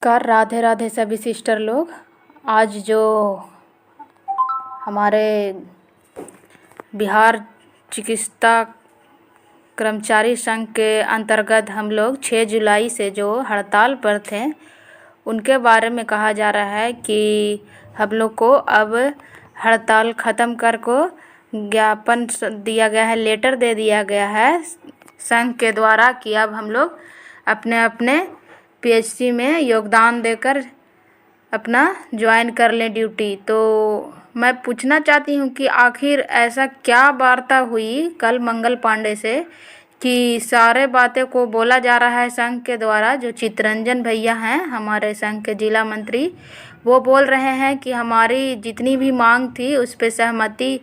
कर राधे राधे सभी सिस्टर लोग। आज जो हमारे बिहार चिकित्सा कर्मचारी संघ के अंतर्गत हम लोग 6 जुलाई से जो हड़ताल पर थे उनके बारे में कहा जा रहा है कि हम लोग को अब हड़ताल ख़त्म कर को ज्ञापन दिया गया है, लेटर दे दिया गया है संघ के द्वारा कि अब हम लोग अपने अपने पीएचसी में योगदान देकर अपना ज्वाइन कर लें ड्यूटी। तो मैं पूछना चाहती हूँ कि आखिर ऐसा क्या वार्ता हुई कल मंगल पांडे से कि सारे बातें को बोला जा रहा है संघ के द्वारा। जो चितरंजन भैया हैं हमारे संघ के जिला मंत्री, वो बोल रहे हैं कि हमारी जितनी भी मांग थी उस पर सहमति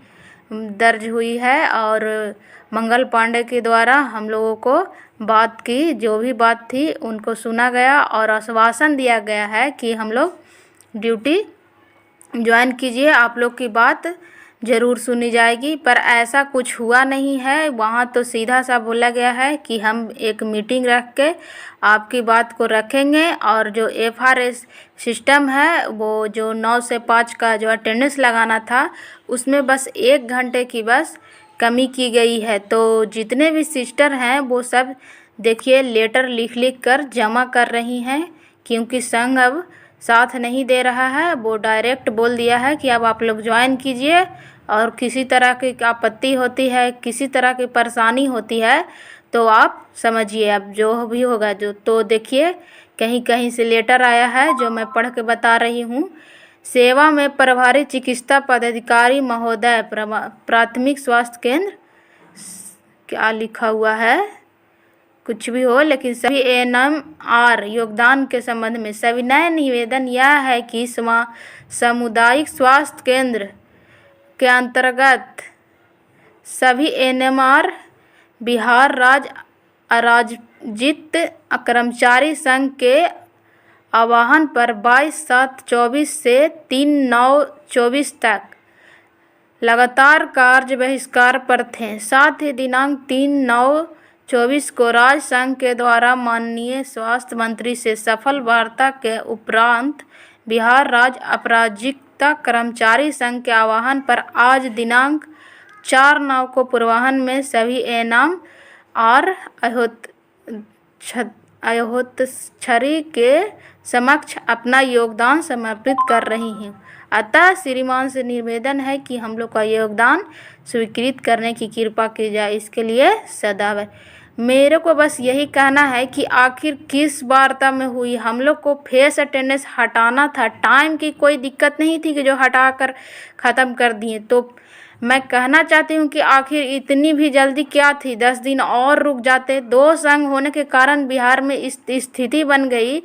दर्ज हुई है और मंगल पांडे के द्वारा हम लोगों को बात की, जो भी बात थी उनको सुना गया और आश्वासन दिया गया है कि हम लोग ड्यूटी ज्वाइन कीजिए, आप लोग की बात ज़रूर सुनी जाएगी। पर ऐसा कुछ हुआ नहीं है। वहाँ तो सीधा सा बोला गया है कि हम एक मीटिंग रख के आपकी बात को रखेंगे और जो एफआरएस सिस्टम है वो जो 9 से 5 का जो अटेंडेंस लगाना था उसमें बस 1 घंटे की बस कमी की गई है। तो जितने भी सिस्टर हैं वो सब देखिए लेटर लिख कर जमा कर रही हैं, क्योंकि संघ अब साथ नहीं दे रहा है। वो डायरेक्ट बोल दिया है कि अब आप लोग ज्वाइन कीजिए और किसी तरह की आपत्ति होती है, किसी तरह की परेशानी होती है तो आप समझिए अब जो भी होगा। जो तो देखिए कहीं कहीं से लेटर आया है जो मैं पढ़ के बता रही हूँ। सेवा में प्रभारी चिकित्सा पदाधिकारी महोदय, प्राथमिक स्वास्थ्य केंद्र, क्या लिखा हुआ है कुछ भी हो, लेकिन सभी एएनएमआर योगदान के संबंध में सविनय निवेदन यह है कि सामुदायिक स्वास्थ्य केंद्र के अंतर्गत सभी एएनएमआर बिहार राज्य अराजित कर्मचारी संघ के आह्वान पर 22/7/24 से 3/9/24 तक लगातार कार्य बहिष्कार पर थे। साथ ही दिनांक 3/9/24 को राज्य संघ के द्वारा माननीय स्वास्थ्य मंत्री से सफल वार्ता के उपरांत बिहार राज्य अपराजिकता कर्मचारी संघ के आह्वान पर आज दिनांक 4/9 को पूर्वाह्न में सभी एएनएम और अहोतक्षरी के समक्ष अपना योगदान समर्पित कर रही हैं। अतः श्रीमान से निवेदन है कि हम लोग का योगदान स्वीकृत करने की कृपा की जाए, इसके लिए सदैव। मेरे को बस यही कहना है कि आखिर किस वार्ता में हुई। हम लोग को फेस अटेंडेंस हटाना था, टाइम की कोई दिक्कत नहीं थी कि जो हटा कर ख़त्म कर दिए। तो मैं कहना चाहती हूँ कि आखिर इतनी भी जल्दी क्या थी, 10 दिन और रुक जाते। 2 संघ होने के कारण बिहार में इस स्थिति बन गई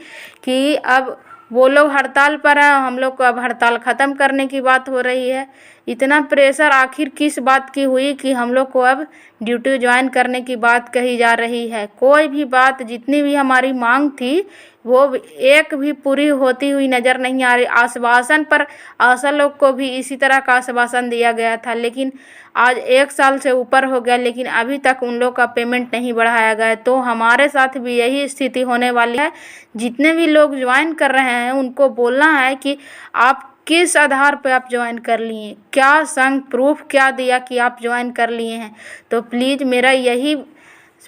कि अब वो लोग हड़ताल पर है, हम लोग को अब हड़ताल ख़त्म करने की बात हो रही है। इतना प्रेशर आखिर किस बात की हुई कि हम लोग को अब ड्यूटी ज्वाइन करने की बात कही जा रही है। कोई भी बात, जितनी भी हमारी मांग थी वो एक भी पूरी होती हुई नज़र नहीं आ रही। आश्वासन पर आशा लोग को भी इसी तरह का आश्वासन दिया गया था, लेकिन आज 1 साल से ऊपर हो गया लेकिन अभी तक उन लोग का पेमेंट नहीं बढ़ाया गया। तो हमारे साथ भी यही स्थिति होने वाली है। जितने भी लोग ज्वाइन कर रहे हैं उनको बोलना है कि आप किस आधार पे आप ज्वाइन कर लिए, क्या संघ प्रूफ क्या दिया कि आप ज्वाइन कर लिए हैं। तो प्लीज़ मेरा यही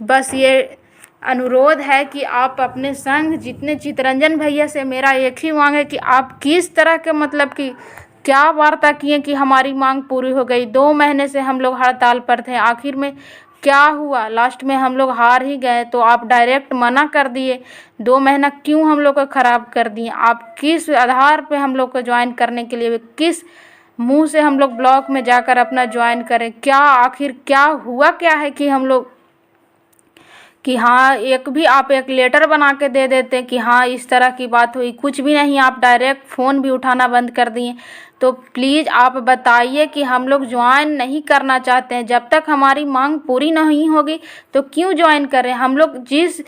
बस ये अनुरोध है कि आप अपने संघ जितने चितरंजन भैया से मेरा एक ही मांग है कि आप किस तरह के मतलब कि क्या वार्ता किए कि हमारी मांग पूरी हो गई। 2 महीने से हम लोग हड़ताल पर थे, आखिर में क्या हुआ, लास्ट में हम लोग हार ही गए। तो आप डायरेक्ट मना कर दिए, 2 महीना क्यों हम लोग को ख़राब कर दिए। आप किस आधार पे हम लोग को ज्वाइन करने के लिए, किस मुंह से हम लोग ब्लॉक में जाकर अपना ज्वाइन करें। क्या आखिर क्या हुआ क्या है कि हम लोग कि हाँ आप एक लेटर बना के दे देते कि हाँ इस तरह की बात हुई। कुछ भी नहीं, आप डायरेक्ट फ़ोन भी उठाना बंद कर दिए। तो प्लीज़ आप बताइए कि हम लोग ज्वाइन नहीं करना चाहते हैं। जब तक हमारी मांग पूरी नहीं होगी तो क्यों ज्वाइन करें। हम लोग जिस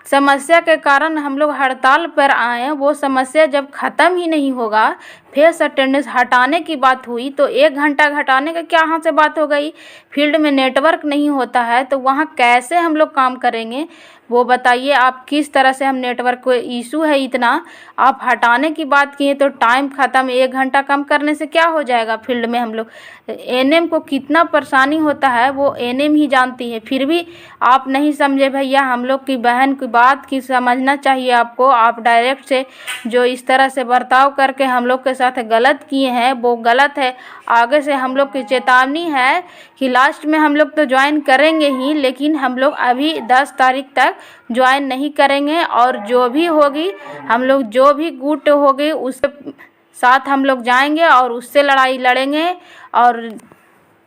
समस्या के कारण हम लोग हड़ताल पर आए हैं वो समस्या जब ख़त्म ही नहीं होगा फेस अटेंडेंस हटाने की बात हुई तो 1 घंटा घटाने का क्या यहाँ से बात हो गई। फील्ड में नेटवर्क नहीं होता है तो वहाँ कैसे हम लोग काम करेंगे वो बताइए आप। किस तरह से हम नेटवर्क को इशू है इतना, आप हटाने की बात किए तो टाइम ख़त्म। 1 घंटा कम करने से क्या हो जाएगा। फील्ड में हम लोग एनएम को कितना परेशानी होता है वो एनएम ही जानती है, फिर भी आप नहीं समझे भैया। हम लोग की बहन की बात की समझना चाहिए आपको। आप डायरेक्ट से जो इस तरह से बर्ताव करके हम लोग के साथ गलत किए हैं वो गलत है। आगे से हम लोग की चेतावनी है कि लास्ट में हम लोग तो ज्वाइन करेंगे ही, लेकिन हम लोग अभी 10 तारीख तक ज्वाइन नहीं करेंगे। और जो भी होगी हम लोग जो भी गुट होगी उसके साथ हम लोग जाएंगे और उससे लड़ाई लड़ेंगे। और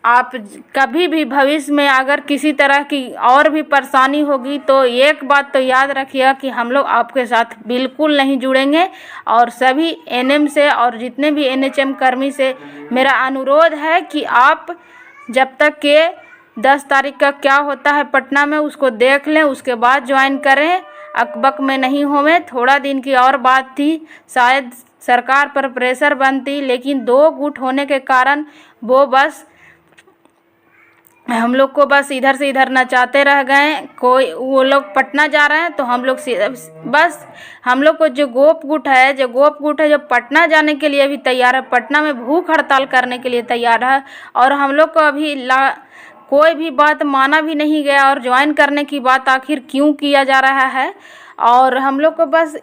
आप कभी भी भविष्य में अगर किसी तरह की और भी परेशानी होगी तो एक बात तो याद रखिएगा कि हम लोग आपके साथ बिल्कुल नहीं जुड़ेंगे। और सभी एनएम से और जितने भी एनएचएम कर्मी से मेरा अनुरोध है कि आप जब तक के 10 तारीख का क्या होता है पटना में उसको देख लें, उसके बाद ज्वाइन करें। अकबक में नहीं होवे। थोड़ा दिन की और बात थी, शायद सरकार पर प्रेशर बनती, लेकिन 2 गुट होने के कारण वो बस हम लोग को बस इधर से इधर नचाते रह गए। कोई वो लोग पटना जा रहे हैं तो हम लोग बस हम लोग को जो गोप गुट है जो पटना जाने के लिए भी तैयार है, पटना में भूख हड़ताल करने के लिए तैयार है। और हम लोग को अभी कोई भी बात माना भी नहीं गया और ज्वाइन करने की बात आखिर क्यों किया जा रहा है। और हम लोग को बस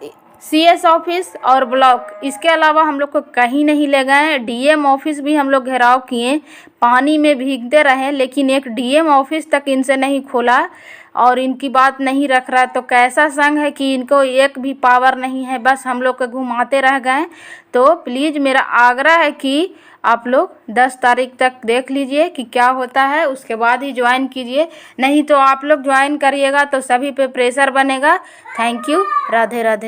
सीएस ऑफिस और ब्लॉक, इसके अलावा हम लोग को कहीं नहीं ले गए। डीएम ऑफिस भी हम लोग घेराव किए, पानी में भीगते रहे, लेकिन एक डीएम ऑफिस तक इनसे नहीं खोला और इनकी बात नहीं रख रहा। तो कैसा संघ है कि इनको एक भी पावर नहीं है, बस हम लोग को घुमाते रह गए। तो प्लीज़ मेरा आग्रह है कि आप लोग 10 तारीख तक देख लीजिए कि क्या होता है, उसके बाद ही ज्वाइन कीजिए। नहीं तो आप लोग ज्वाइन करिएगा तो सभी पे प्रेशर बनेगा। Thank you. राधे राधे।